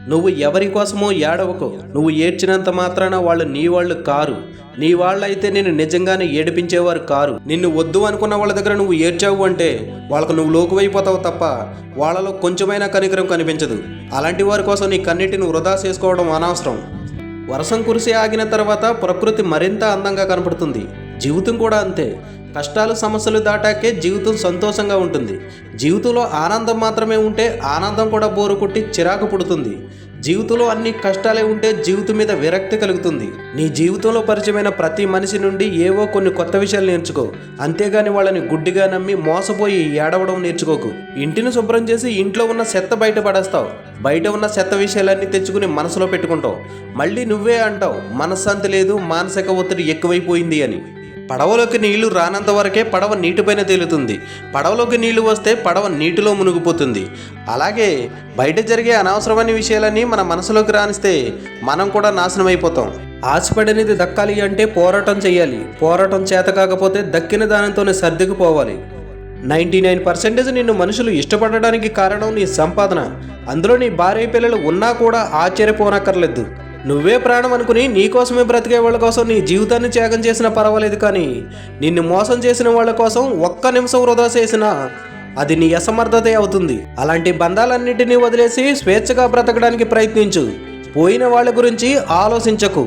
నువ్వు ఎవరి కోసమో ఏడవకు. నువ్వు ఏడ్చినంత మాత్రాన వాళ్ళు నీ వాళ్ళు కారు. నీ వాళ్ళైతే నేను నిజంగానే ఏడిపించేవారు కారు. నిన్ను వద్దు అనుకున్న వాళ్ళ దగ్గర నువ్వు ఏడ్చావు అంటే వాళ్ళకు నువ్వు లోకువైపోతావు తప్ప వాళ్ళలో కొంచెమైనా కనికరం కనిపించదు. అలాంటి వారి కోసం నీ కన్నిటిని వృధా చేసుకోవడం అనవసరం. వర్షం కురిసి ఆగిన తర్వాత ప్రకృతి మరింత అందంగా కనపడుతుంది. జీవితం కూడా అంతే. కష్టాలు సమస్యలు దాటాకే జీవితం సంతోషంగా ఉంటుంది. జీవితంలో ఆనందం మాత్రమే ఉంటే ఆనందం కూడా బోరు కొట్టి చిరాకు పుడుతుంది. జీవితంలో అన్ని కష్టాలే ఉంటే జీవితం మీద విరక్తి కలుగుతుంది. నీ జీవితంలో పరిచయమైన ప్రతి మనిషి నుండి ఏవో కొన్ని కొత్త విషయాలు నేర్చుకో. అంతేగాని వాళ్ళని గుడ్డిగా నమ్మి మోసపోయి ఏడవడం నేర్చుకోకు. ఇంటిని శుభ్రం చేసి ఇంట్లో ఉన్న చెత్త బయట పడేస్తావు. బయట ఉన్న చెత్త విషయాలన్నీ తెచ్చుకుని మనసులో పెట్టుకుంటావు. మళ్ళీ నువ్వే అంటావు మనశ్శాంతి లేదు, మానసిక ఒత్తిడి ఎక్కువైపోయింది అని. పడవలోకి నీళ్లు రానంత వరకే పడవ నీటిపైన తేలుతుంది. పడవలోకి నీళ్లు వస్తే పడవ నీటిలో మునిగిపోతుంది. అలాగే బయట జరిగే అనవసరమైన విషయాలన్నీ మన మనసులోకి రానిస్తే మనం కూడా నాశనం అయిపోతాం. ఆశపడినది దక్కాలి అంటే పోరాటం చేయాలి. పోరాటం చేత కాకపోతే దక్కిన దానితోనే సర్దుకుపోవాలి. 99% నిన్ను మనుషులు ఇష్టపడడానికి కారణం నీ సంపాదన. అందులో నీ భార్య పిల్లలు ఉన్నా కూడా ఆశ్చర్యపోనక్కర్లేదు. నువ్వే ప్రాణం అనుకుని నీకోసమే బ్రతికే వాళ్ళ కోసం నీ జీవితాన్ని త్యాగం చేసినా పర్వాలేదు, కానీ నిన్ను మోసం చేసిన వాళ్ళ కోసం ఒక్క నిమిషం వృధా చేసినా అది నీ అసమర్థతే అవుతుంది. అలాంటి బంధాలన్నింటినీ వదిలేసి స్వేచ్ఛగా బ్రతకడానికి ప్రయత్నించు. పోయిన వాళ్ళ గురించి ఆలోచించకు.